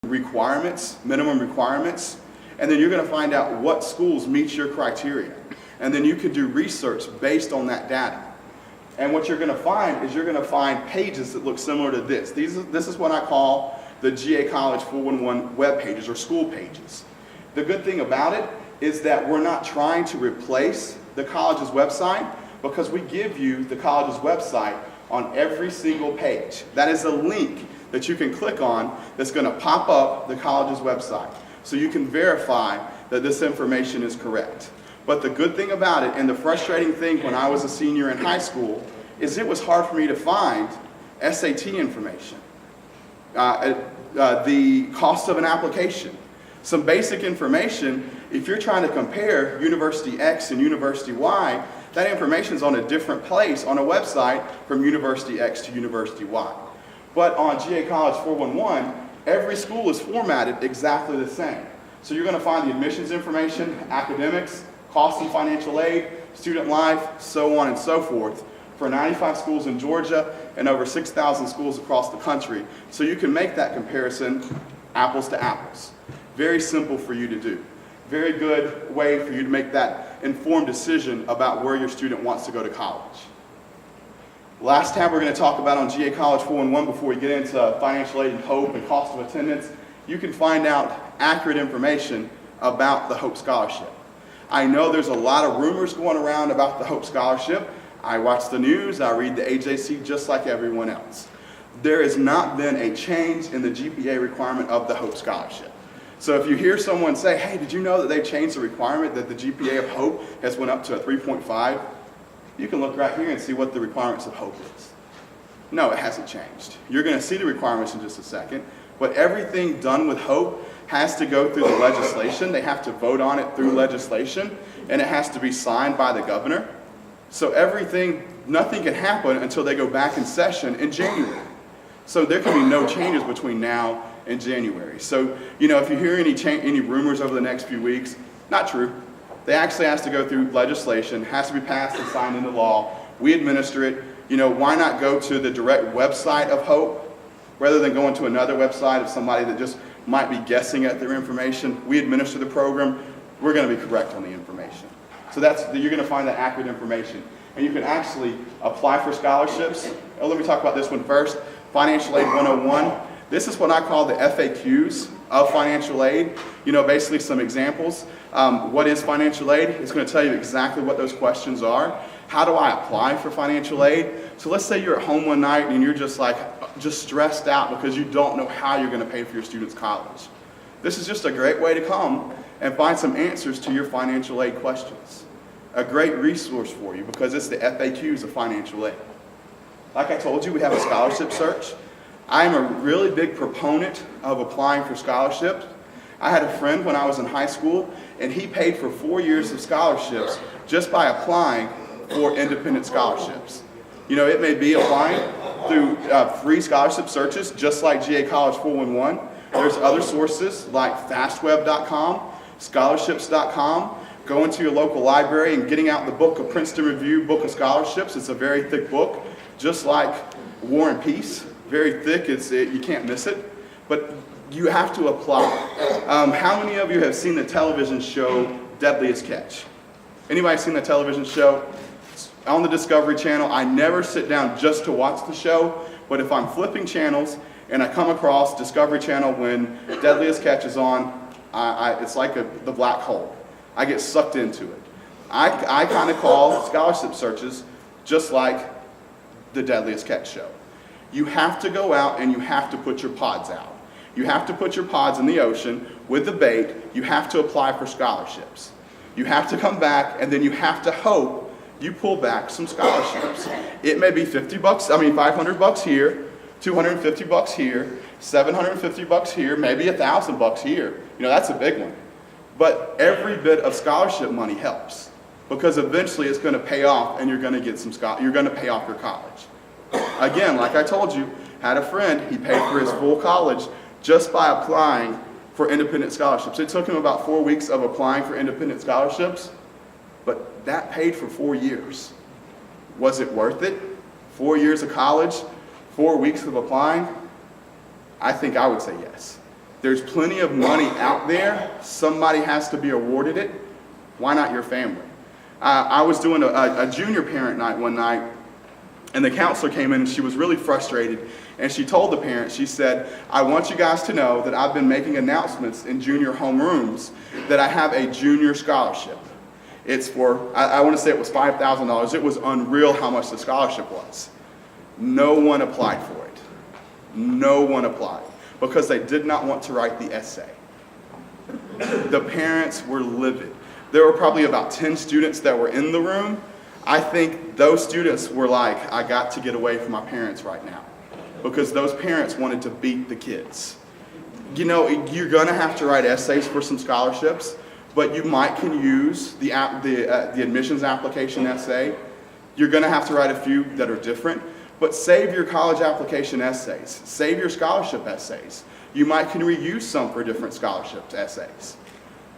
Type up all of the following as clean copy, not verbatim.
minimum requirements, and then you're going to find out what schools meet your criteria. And then you can do research based on that data. And what you're going to find is you're going to find pages that look similar to this. This is what I call the GA College 411 web pages or school pages. The good thing about it is that we're not trying to replace the college's website, because we give you the college's website on every single page. That is a link that you can click on that's going to pop up the college's website, so you can verify that this information is correct. But the good thing about it, and the frustrating thing when I was a senior in high school, is it was hard for me to find SAT information, the cost of an application, some basic information. If you're trying to compare University X and University Y, that information is on a different place on a website from University X to University Y. But on GA College 411, every school is formatted exactly the same. So you're going to find the admissions information, academics, cost and financial aid, student life, so on and so forth, for 95 schools in Georgia and over 6,000 schools across the country. So you can make that comparison apples to apples. Very simple for you to do. Very good way for you to make that informed decision about where your student wants to go to college. Last tab we're going to talk about on GA College 411 before we get into financial aid and HOPE and cost of attendance, you can find out accurate information about the HOPE Scholarship. I know there's a lot of rumors going around about the HOPE Scholarship. I watch the news, I read the AJC just like everyone else. There has not been a change in the GPA requirement of the HOPE Scholarship. So if you hear someone say, hey, did you know that they changed the requirement that the GPA of HOPE has went up to a 3.5? You can look right here and see what the requirements of HOPE is. No, it hasn't changed. You're going to see the requirements in just a second, but everything done with HOPE has to go through the legislation. They have to vote on it through legislation, and it has to be signed by the governor. So nothing can happen until they go back in session in January. So there can be no changes between now and January. So, if you hear any rumors over the next few weeks, not true. They actually has to go through legislation, has to be passed and signed into law. We administer it. Why not go to the direct website of HOPE rather than going to another website of somebody that just might be guessing at their information? We administer the program. We're going to be correct on the information. So you're going to find that accurate information. And you can actually apply for scholarships. Let me talk about this one first. Financial Aid 101. This is what I call the FAQs of financial aid. Basically some examples. What is financial aid? It's going to tell you exactly what those questions are. How do I apply for financial aid? So let's say you're at home one night and you're just stressed out because you don't know how you're going to pay for your student's college. This is just a great way to come and find some answers to your financial aid questions. A great resource for you because it's the FAQs of financial aid. Like I told you, we have a scholarship search. I am a really big proponent of applying for scholarships. I had a friend when I was in high school, and he paid for 4 years of scholarships just by applying for independent scholarships. It may be applying through free scholarship searches, just like GA College 411. There's other sources like fastweb.com, scholarships.com. Going to your local library and getting out the book of Princeton Review, Book of Scholarships. It's a very thick book, just like War and Peace. Very thick, you can't miss it. But you have to apply. How many of you have seen the television show Deadliest Catch? Anybody seen the television show? It's on the Discovery Channel. I never sit down just to watch the show, but if I'm flipping channels and I come across Discovery Channel when Deadliest Catch is on, it's like the black hole. I get sucked into it. I kind of call scholarship searches just like the Deadliest Catch show. You have to go out and you have to put your pods out. You have to put your pods in the ocean with the bait. You have to apply for scholarships. You have to come back and then you have to hope you pull back some scholarships. It may be $500 here, $250 here, $750 here, maybe $1,000 here. That's a big one. But every bit of scholarship money helps because eventually it's going to pay off and you're going to get you're going to pay off your college. Again, like I told you, had a friend, he paid for his full college just by applying for independent scholarships. It took him about 4 weeks of applying for independent scholarships, but that paid for 4 years. Was it worth it? 4 years of college, 4 weeks of applying? I think I would say yes. There's plenty of money out there. Somebody has to be awarded it. Why not your family? I was doing a junior parent night one night, and the counselor came in and she was really frustrated. And she told the parents, she said, I want you guys to know that I've been making announcements in junior homerooms that I have a junior scholarship. It's for, I want to say it was $5,000. It was unreal how much the scholarship was. No one applied for it. No one applied because they did not want to write the essay. The parents were livid. There were probably about 10 students that were in the room. I think those students were like, I got to get away from my parents right now, because those parents wanted to beat the kids. You know, you're gonna have to write essays for some scholarships, but you can use the admissions application essay. You're gonna have to write a few that are different, but save your college application essays. Save your scholarship essays. You can reuse some for different scholarships essays.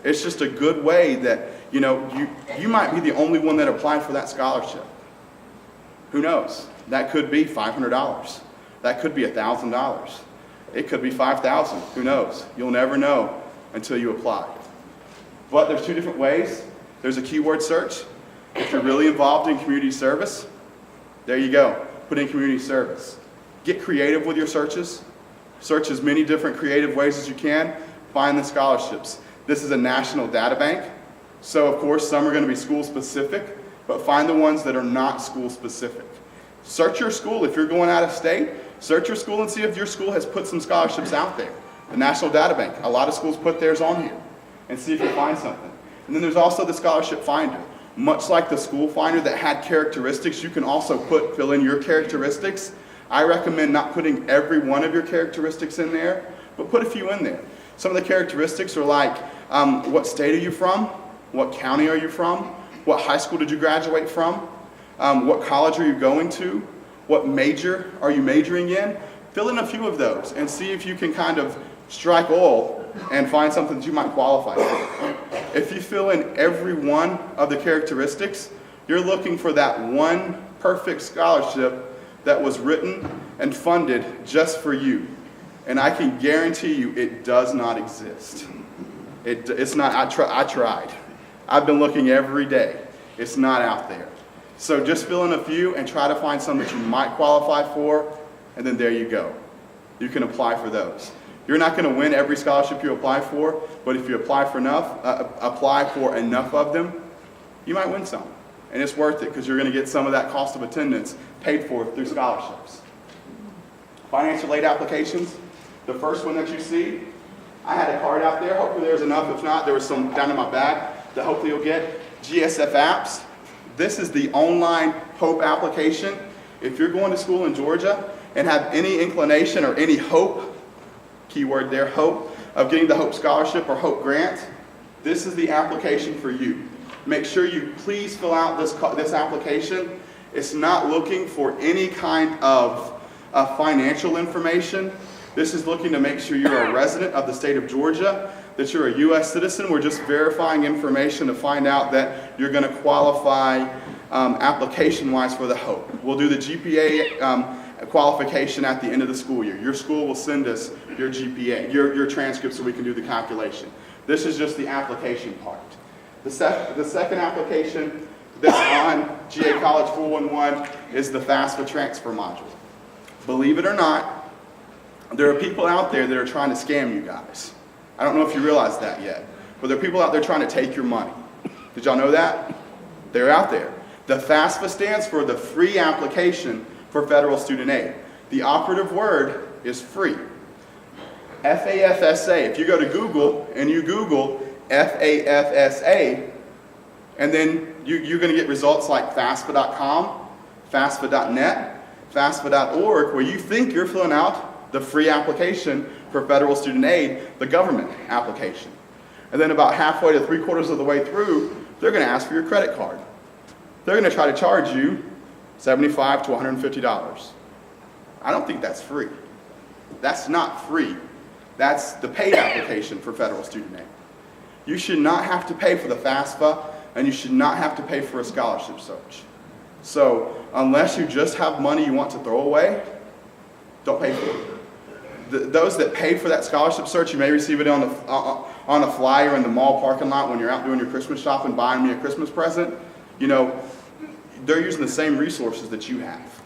It's just a good way that, you know, you might be the only one that applied for that scholarship. Who knows? That could be $500. That could be $1,000. It could be $5,000. Who knows? You'll never know until you apply. But there's two different ways. There's a keyword search. If you're really involved in community service, there you go. Put in community service. Get creative with your searches. Search as many different creative ways as you can. Find the scholarships. This is a national data bank. So of course, some are going to be school specific, but find the ones that are not school specific. Search your school. If you're going out of state, search your school and see if your school has put some scholarships out there. The National Data Bank, a lot of schools put theirs on here, and see if you find something. And then there's also the Scholarship Finder. Much like the School Finder that had characteristics, you can also fill in your characteristics. I recommend not putting every one of your characteristics in there, but put a few in there. Some of the characteristics are like, what state are you from? What county are you from? What high school did you graduate from? What college are you going to? What major are you majoring in? Fill in a few of those and see if you can kind of strike oil and find something that you might qualify for. If you fill in every one of the characteristics, you're looking for that one perfect scholarship that was written and funded just for you. And I can guarantee you it does not exist. It's not, I tried. I've been looking every day. It's not out there. So just fill in a few and try to find some that you might qualify for, and then there you go. You can apply for those. You're not going to win every scholarship you apply for, but if you apply for enough of them, you might win some. And it's worth it because you're going to get some of that cost of attendance paid for through scholarships. Financial aid applications. The first one that you see, I had a card out there. Hopefully there's enough. If not, there was some down in my bag that hopefully you'll get. GSF apps. This is the online HOPE application. If you're going to school in Georgia and have any inclination or any hope, keyword there, hope, of getting the HOPE scholarship or HOPE grant, this is the application for you. Make sure you please fill out this application. It's not looking for any kind of financial information. This is looking to make sure you're a resident of the state of Georgia, that you're a U.S. citizen. We're just verifying information to find out that you're going to qualify application-wise for the HOPE. We'll do the GPA qualification at the end of the school year. Your school will send us your GPA, your transcript, so we can do the calculation. This is just the application part. The second application that's on GA College 411 is the FAFSA transfer module. Believe it or not, there are people out there that are trying to scam you guys. I don't know if you realize that yet, but there are people out there trying to take your money. Did y'all know that? They're out there. The FAFSA stands for the free application for federal student aid. The operative word is free. FAFSA, if you go to Google and you Google FAFSA, and then you're going to get results like FAFSA.com, FAFSA.net, FAFSA.org, where you think you're filling out the free application for federal student aid, the government application. And then about halfway to 3/4 of the way through, they're going to ask for your credit card. They're going to try to charge you $75 to $150. I don't think that's free. That's not free. That's the paid application for federal student aid. You should not have to pay for the FAFSA, and you should not have to pay for a scholarship search. So unless you just have money you want to throw away, don't pay for it. those that pay for that scholarship search, you may receive it on a flyer in the mall parking lot when you're out doing your Christmas shopping, buying me a Christmas present. You know, they're using the same resources that you have.